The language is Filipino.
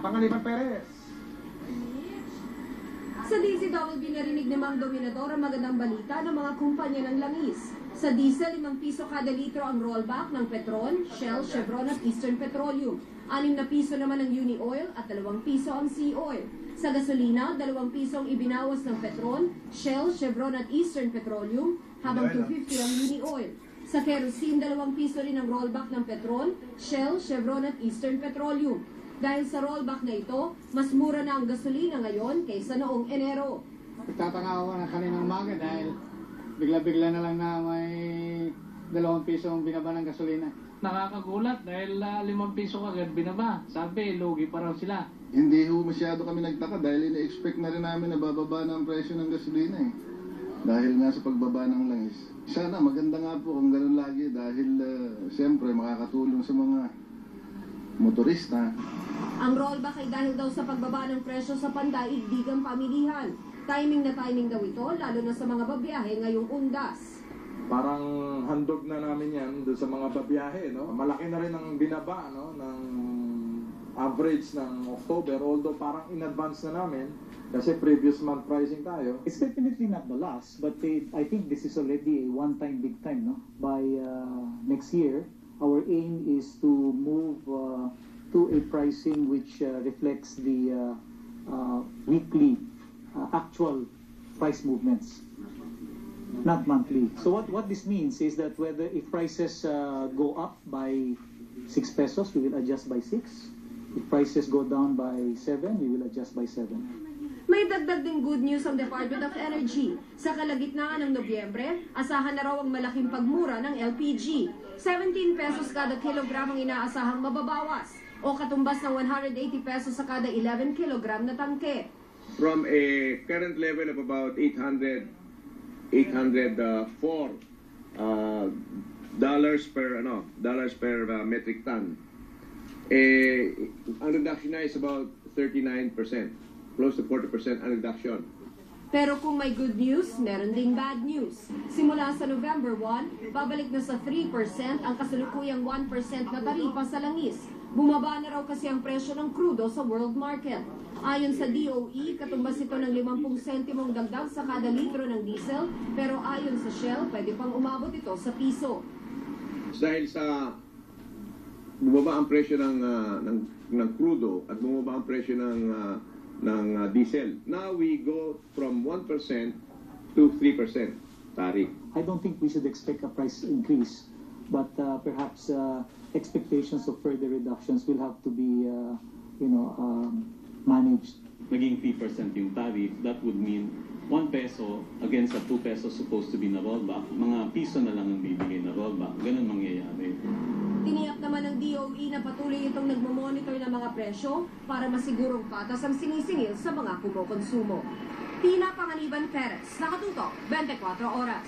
Pangaliban Perez. Sa DZWB narinig ni Mang Dominador ang magandang balita ng mga kumpanya ng langis. Sa diesel, 5 piso kada litro ang rollback ng Petron, Shell, Chevron at Eastern Petroleum. 6 na piso naman ang Uni Oil at 2 piso ang Sea Oil. Sa gasolina, 2 piso ang ibinawas ng Petron, Shell, Chevron at Eastern Petroleum, habang 2.50 ang Uni Oil. Sa kerosene, 2 piso rin ang rollback ng Petron, Shell, Chevron at Eastern Petroleum. Dahil sa rollback na ito, mas mura na ang gasolina ngayon kaysa noong Enero. Nagtataka ako na kaninang umaga dahil bigla-bigla na lang na may 2 piso ang binaba ng gasolina. Nakakagulat dahil 5 piso agad binaba. Sabi, lugi pa raw sila. Hindi ho masyado kami nagtaka dahil ina-expect na rin namin na bababa na ang presyo ng gasolina eh. Dahil nga sa pagbaba ng langis. Sana maganda nga po kung ganun lagi dahil siyempre makakatulong sa mga motorista. Ang rollback ay dahil daw sa pagbaba ng presyo sa pandaigdigang pamilihan. Timing na timing daw ito, lalo na sa mga babiyahe ngayong undas. Parang handog na namin yan doon sa mga babiyahe, no? Malaki na rin ang binaba, no? Ng average ng October, although parang in advance na namin kasi previous month pricing tayo. It's definitely not the last, but I think this is already a one-time, big time, no? By next year, our aim is to move to a pricing which reflects the weekly actual price movements, not monthly. So what this means is that if prices go up by 6 pesos, we will adjust by 6. If prices go down by 7, we will adjust by 7. May dagdag ding good news ang Department of Energy. Sa kalagitnaan ng Nobyembre, asahan na raw ang malaking pagmura ng LPG. 17 pesos kada kilogram ang inaasahang mababawas o katumbas ng 180 pesos sa kada 11 kilogram na tangke. From a current level of about 804 dollars per metric ton. Ang reduction na is about 39%, close to 40% ang reduction. Pero kung may good news, meron ding bad news. Simula sa November 1, babalik na sa 3% ang kasalukuyang 1% na taripa sa langis. Bumaba na raw kasi ang presyo ng krudo sa world market. Ayon sa DOE, katumbas ito ng 50 sentimong dagdag sa kada litro ng diesel, pero ayon sa Shell, pwede pang umabot ito sa piso. Dahil sa bumaba ang presyo ng krudo at bumaba ang presyo ng diesel. Now we go from 1% to 3% tariff. I don't think we should expect a price increase, but perhaps expectations of further reductions will have to be, managed. Naging 3% yung tariff, that would mean 1 peso against sa 2 pesos supposed to be na rollback. Mga piso na lang ang bibigay na rollback. Ganun mangyayari. Tiniyak naman ng DOE na patuloy itong nagmamonitor ng mga presyo para masigurong patas ang sinisingil sa mga kumukonsumo. Tina Pangaliban Perez, Nakatutok, 24 Oras.